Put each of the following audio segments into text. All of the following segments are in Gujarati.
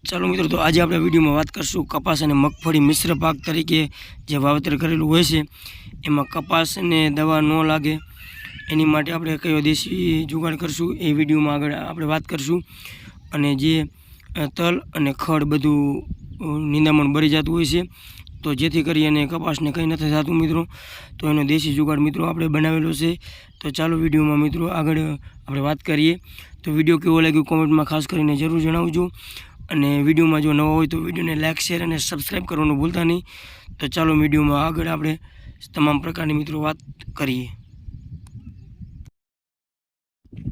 ચાલો મિત્રો, તો આજે આપણે વિડીયોમાં વાત કરશું કપાસ અને મગફળી મિશ્ર પાક તરીકે જે વાવેતર કરેલું હોય છે એમાં કપાસને દવા ન લાગે એની માટે આપણે કયો દેશી જુગાડ કરશું એ વિડીયોમાં આગળ આપણે વાત કરશું. અને જે તલ અને ખડ બધું નિંદામણ બળી જતું હોય છે તો જેથી કરી અને કપાસને કંઈ નથી થતું મિત્રો, તો એનો દેશી જુગાડ મિત્રો આપણે બનાવેલો છે. તો ચાલો વિડીયોમાં મિત્રો આગળ આપણે વાત કરીએ. તો વિડીયો કેવો લાગ્યો કોમેન્ટમાં ખાસ કરીને જરૂર જણાવજો. અને વિડીયોમાં જો નવા હોય તો વિડીયોને લાઇક શેર અને સબસ્ક્રાઈબ કરવાનું ભૂલતા નહીં. તો ચાલો વિડીયોમાં આગળ આપણે તમામ પ્રકારની મિત્રો વાત કરીએ.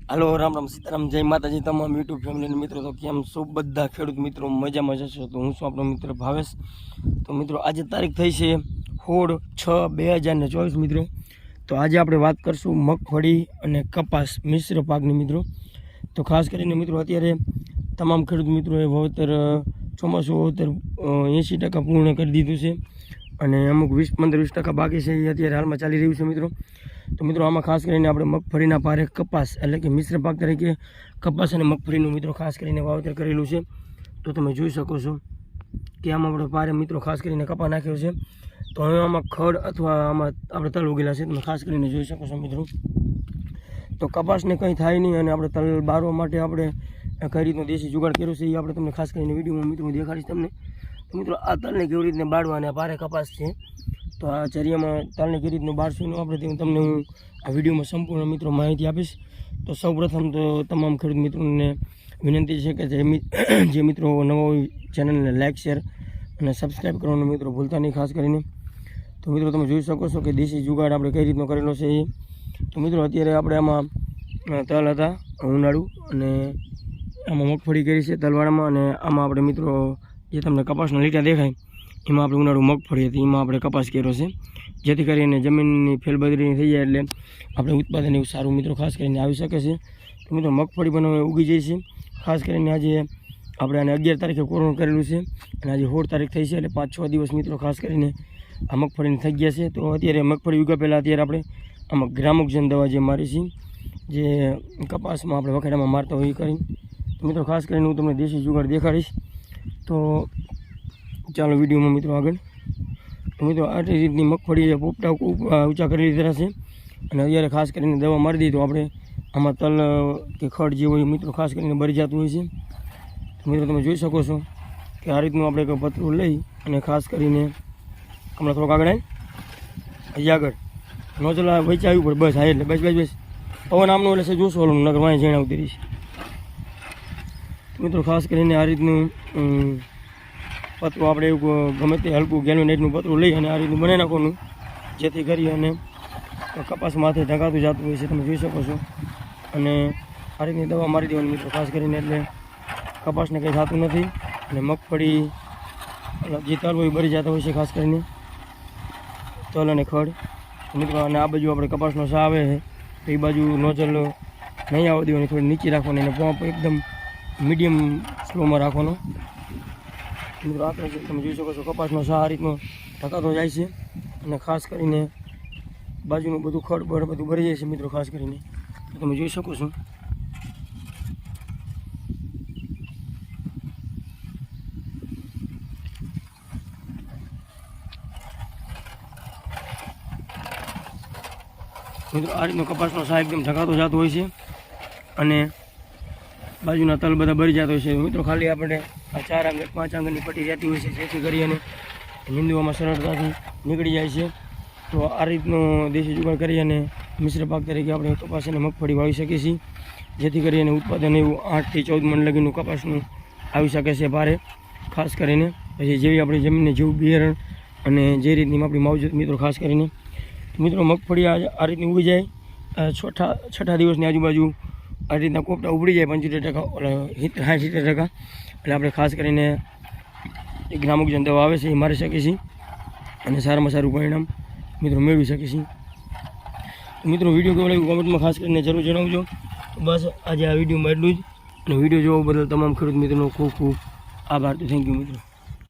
હાલો, રામ રામ, સીતારામ, જય માતાજી તમામ યુટ્યુબ ફેમિલીના મિત્રો. તો કેમ છો બધા ખેડૂત મિત્રો? મજામાં જશો? તો હું છું આપણો મિત્ર ભાવેશ. તો મિત્રો આજે તારીખ થઈ છે 16/6/2024 મિત્રો. તો આજે આપણે વાત કરશું મગફળી અને કપાસ મિશ્ર પાકની મિત્રો. તો ખાસ કરીને મિત્રો અત્યારે તમામ ખેડૂત મિત્રોએ વાવેતર ચોમાસું વાવેતર 80% પૂર્ણ કરી દીધું છે અને અમુક 15-20% બાકી છે, એ અત્યારે હાલમાં ચાલી રહ્યું છે મિત્રો. તો મિત્રો આમાં ખાસ કરીને આપણે મગફળીના પારે કપાસ એટલે કે મિશ્ર પાક તરીકે કપાસ અને મગફળીનું મિત્રો ખાસ કરીને વાવેતર કરેલું છે. તો તમે જોઈ શકો છો કે આમાં આપણે પારે મિત્રો ખાસ કરીને કપા નાખ્યો છે. તો હવે આમાં ખડ અથવા આમાં આપણે તલ ઉગેલા છે, તમે ખાસ કરીને જોઈ શકો છો મિત્રો. તો કપાસને કંઈ થાય નહીં અને આપણે તલ બારવા માટે આપણે કઈ રીતનો દેશી જુગાડ કર્યો છે એ આપણે તમને ખાસ કરીને વિડીયોમાં મિત્રો દેખાડીશ તમને. તો મિત્રો આ તલને કેવી રીતને બાળવા અને ભારે કપાસ છે, તો આ ચરિયામાં તલને કેવી રીતનું બાળશું આપણે તમને હું આ વિડીયોમાં સંપૂર્ણ મિત્રો માહિતી આપીશ. તો સૌપ્રથમ તો તમામ ખેડૂત મિત્રોને વિનંતી છે કે જે મિત્રો નવા હોય ચેનલને લાઇક શેર અને સબસ્ક્રાઈબ કરવાનું મિત્રો ભૂલતા નહીં ખાસ કરીને. તો મિત્રો તમે જોઈ શકો છો કે દેશી જુગાડ આપણે કઈ રીતનો કરેલો છે એ. તો મિત્રો અત્યારે આપણે આમાં તલ હતા ઉનાળુ અને આમાં મગફળી કરી છે તલવાડામાં, અને આમાં આપણે મિત્રો જે તમને કપાસના લીટા દેખાય એમાં આપણે ઉનાળુ મગફળી હતી, એમાં આપણે કપાસ કર્યો છે જેથી કરીને જમીનની ફેરબદલી થઈ જાય એટલે આપણે ઉત્પાદન એવું સારું મિત્રો ખાસ કરીને આવી શકે છે. તો મિત્રો મગફળી પણ હવે ઉગી જાય છે. ખાસ કરીને આજે આપણે આને 11 તારીખે કોરોના કરેલું છે અને આજે 16 તારીખ થઈ છે એટલે 5-6 દિવસ મિત્રો ખાસ કરીને આ મગફળીને થઈ ગયા છે. તો અત્યારે મગફળી ઉગ્યા પહેલાં અત્યારે આપણે આમાં ગ્રામોક્ઝન દવા જે મારી છે જે કપાસમાં આપણે વખેડામાં મારતા હોય એ કરીને. તો મિત્રો ખાસ કરીને હું તમને દેશી જુગાડ દેખાડીશ. તો ચાલો વિડીયોમાં મિત્રો આગળ. તો મિત્રો આટલી રીતની મગફળી પોપટા ઊંચા કરી લીધા છે અને અત્યારે ખાસ કરીને દવા મારી દીધી તો આપણે આમાં તલ કે ખડ જે હોય મિત્રો ખાસ કરીને બળી જતું હોય છે. તો મિત્રો તમે જોઈ શકો છો કે આ રીતનું આપણે એક પતરું લઈ અને ખાસ કરીને હમણાં થોડોક આગળ આવી હજી આગળ નોઝલ વચ્ચે આવ્યું પડે, બસ હા એટલે બસ પવન આમનું એટલે જોશો ઓલું નગર વાંય જણ આવતી રહીશ. મિત્રો ખાસ કરીને આ રીતનું પતરું આપણે એવું ગમે તે હલકું ગેલ્વેનાઇટનું પતરું લઈ અને આ રીતનું બનાવી નાખવાનું જેથી કરી અને કપાસ માથે ઢંકાતું જતું હોય છે, તમે જોઈ શકો છો. અને આ રીતની દવા મારી દેવાની મિત્રો ખાસ કરીને એટલે કપાસને કંઈ થતું નથી અને મગફળી જે તલ હોય બળી જતા હોય છે ખાસ કરીને તલ અને ખડ મિત્રો. અને આ બાજુ આપણે કપાસનો સા આવે છે તો એ બાજુ નોઝલ નહીં આવવા દેવાની, થોડી નીચે રાખવાની અને પંપ એકદમ મીડિયમ સ્લોમાં રાખવાનો મિત્રો. આપણે તમે જોઈ શકો છો કપાસનો સા આ રીતનો ઢકાતો જાય છે અને ખાસ કરીને બાજુનું બધું ખડ બળ બધું ભરી જાય છે મિત્રો ખાસ કરીને. તો તમે જોઈ શકો છો. મિત્રો આ રીતનો કપાસનો સા એકદમ ઢકાતો જતો હોય છે અને બાજુના તલ બધા ભરી જતો હોય છે મિત્રો. ખાલી આપણે આ 4 આંગળ 5 આંગળની પટ્ટી રહેતી હોય છે જેથી કરી અને નીંદવામાં સરળતાથી નીકળી જાય છે. તો આ રીતનો દેશી જુગાડ કરી અને મિશ્ર પાક તરીકે આપણે કપાસ અને મગફળી વાવી શકીએ છીએ જેથી કરીને ઉત્પાદન એવું 8 થી 14 મણ લગીનું કપાસનું આવી શકે છે ભારે ખાસ કરીને. પછી જેવી આપણી જમીનને જેવું બિયારણ અને જે રીતની આપણી માવજત મિત્રો ખાસ કરીને મિત્રો મગફળી આ રીતની ઉગી જાય 6 દિવસની આજુબાજુ આ રીતના કોપટા ઉભરી જાય 75% 60-70% એટલે આપણે ખાસ કરીને એક ગ્રામોક્ઝન દવા આવે છે એ મારી શકીએ છીએ અને સારામાં સારું પરિણામ મિત્રો મેળવી શકીએ છીએ. મિત્રો વિડીયો કેવો લાગ્યો કોમેન્ટમાં ખાસ કરીને જરૂર જણાવજો. બસ આજે આ વિડીયોમાં એટલું જ, અને વિડીયો જોવા બદલ તમામ ખેડૂત મિત્રોનો ખૂબ ખૂબ આભાર. તો થેન્ક યુ મિત્રો.